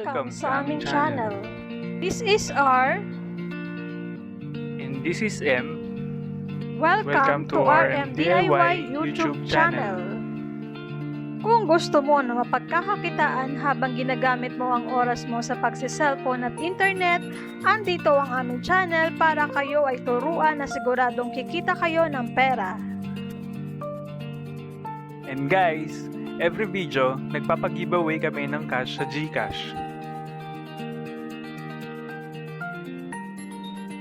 Welcome sa aming channel. This is R. And this is M. Welcome to RMDIY YouTube channel. Kung gusto mo na mapagkakakitaan habang ginagamit mo ang oras mo sa pagsi-cellphone at internet, andito ang aming channel para kayo ay turuan na siguradong kikita kayo ng pera. And guys, every video, nagpapag-giveaway kami ng cash sa Gcash.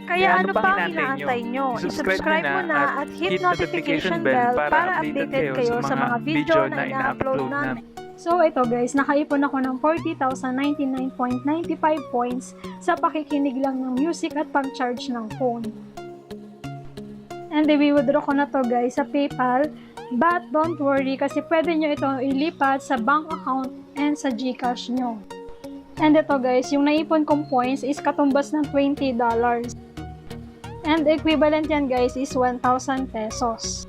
Kaya ano pa ang inaantay nyo? I-subscribe mo na at hit notification bell para updated kayo sa mga video na ina-upload namin. So ito guys, nakaipon ako ng 40,099.95 points sa pakikinig lang ng music at pag-charge ng phone. And i-withdraw ko na to guys sa PayPal. But don't worry kasi pwede nyo ito ilipat sa bank account and sa Gcash nyo. And ito guys, yung naipon kong points is katumbas ng $20. And equivalent yan guys is 1,000 pesos.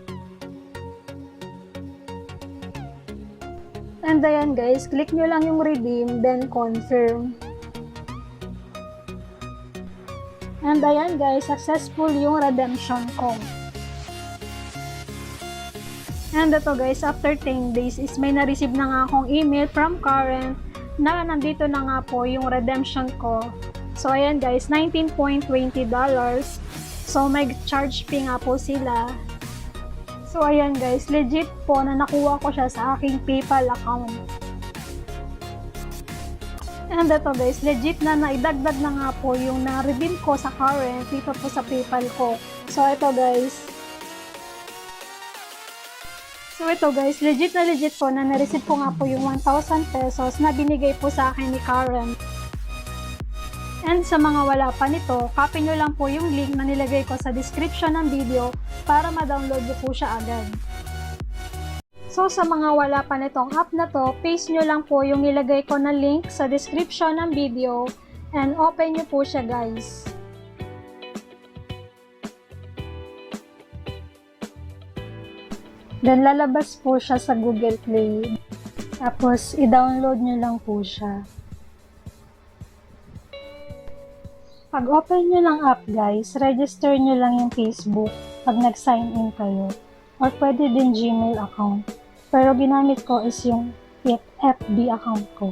And ayan guys, click nyo lang yung redeem, then confirm. And ayan guys, successful yung redemption ko. And ito guys, after 10 days is may na-receive na nga akong email from Karen na nandito na nga po yung redemption ko. So ayan guys, $19.20. So may charge fee nga po sila. So ayan guys, legit po na nakuha ko siya sa aking PayPal account. And ito guys, legit na naidagdag na nga po yung na-redeem ko sa Karen dito po sa PayPal ko. So ito guys, legit po na na-receive ko nga po yung 1,000 pesos na binigay po sa akin ni Karen. And sa mga wala pa nito, copy nyo lang po yung link na nilagay ko sa description ng video para ma-download nyo po siya agad. So sa mga wala pa nitong app na to, paste nyo lang po yung nilagay ko na link sa description ng video and open nyo po siya guys. Then lalabas po siya sa Google Play. Tapos i-download nyo lang po siya. Pag open nyo ng app guys, register nyo lang yung Facebook pag nag-sign in kayo. Or pwede din Gmail account. Pero ginamit ko is yung FB account ko.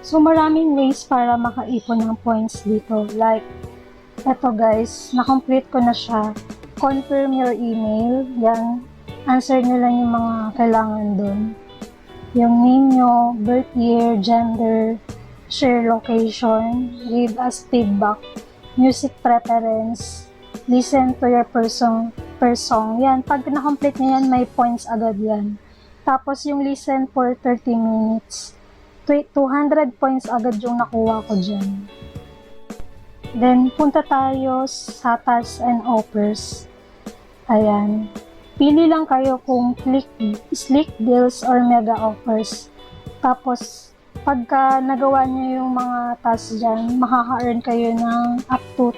So maraming ways para makaipon ng points dito. Like, eto guys, na-complete ko na siya. Confirm your email. Yan. Answer nyo lang yung mga kailangan dun. Yung name nyo, birth year, gender, share location, give us feedback, music preference, listen to your per song. Yan. Pag na-complete nyo yan, may points agad yan. Tapos yung listen for 30 minutes. 200 points agad yung nakuha ko dyan. Then, punta tayo sa tasks and offers. Ayan. Pili lang kayo kung slick deals or mega offers. Tapos, pagka nagawa nyo yung mga tasks dyan, makaka-earn kayo ng up to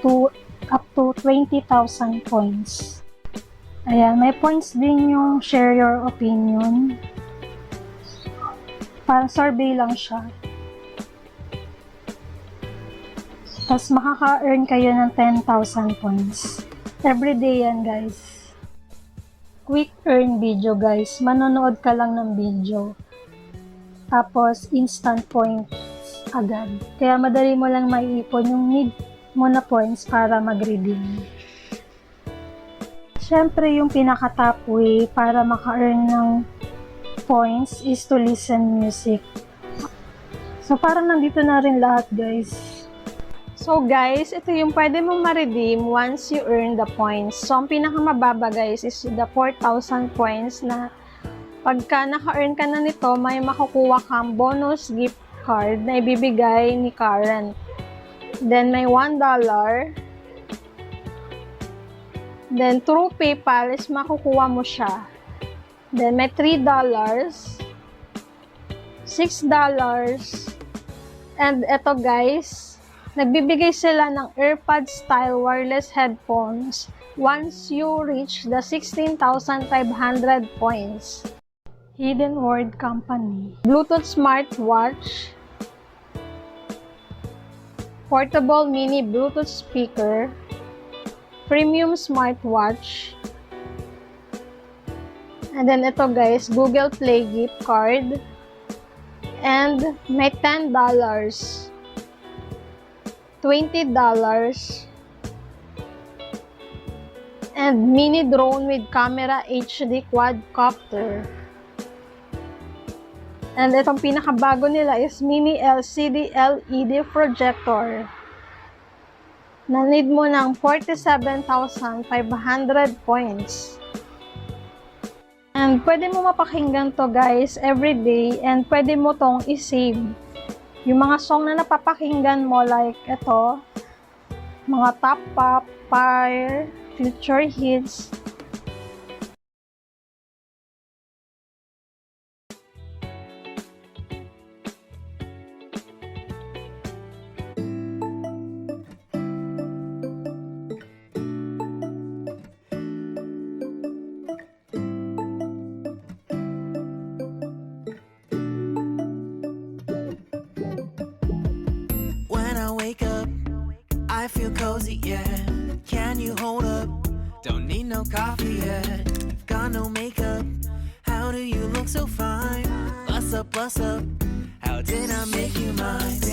20,000 points. Ayan. May points din yung share your opinion. Parang survey lang siya. Tapos makaka-earn kayo ng 10,000 points. Everyday yan guys. Quick earn video guys. Manonood ka lang ng video. Tapos instant points agad. Kaya madali mo lang maiipon yung need mo na points para mag-redeem. Siyempre yung pinaka-top way para maka-earn ng points is to listen music. So parang nandito na rin lahat guys. So guys, ito yung pwede mong ma-redeem once you earn the points. So ang pinakamababa guys is the 4,000 points na pagka naka-earn ka na nito, may makukuha kang bonus gift card na ibibigay ni Karen. Then may $1. Then through PayPal is makukuha mo siya. Then may $3, $6, and eto guys, nagbibigay sila ng AirPods style wireless headphones once you reach the 16,500 points. Hidden Word Company. Bluetooth smartwatch. Portable mini Bluetooth speaker. Premium smartwatch. And then ito guys, Google Play gift card. And may $10, $20, and mini drone with camera HD quadcopter. And itong pinakabago nila is mini LCD LED projector. Na need mo ng 47,500 points. And pwede mo mapakinggan to guys everyday, and pwede mo tong i-save. Yung mga song na napapakinggan mo like ito, mga top pop, fire, future hits. When I wake up, I feel cozy, yeah. Can you hold up? Don't need no coffee yet. Got no makeup. How do you look so fine? Bust up, bust up. How did I make you mine?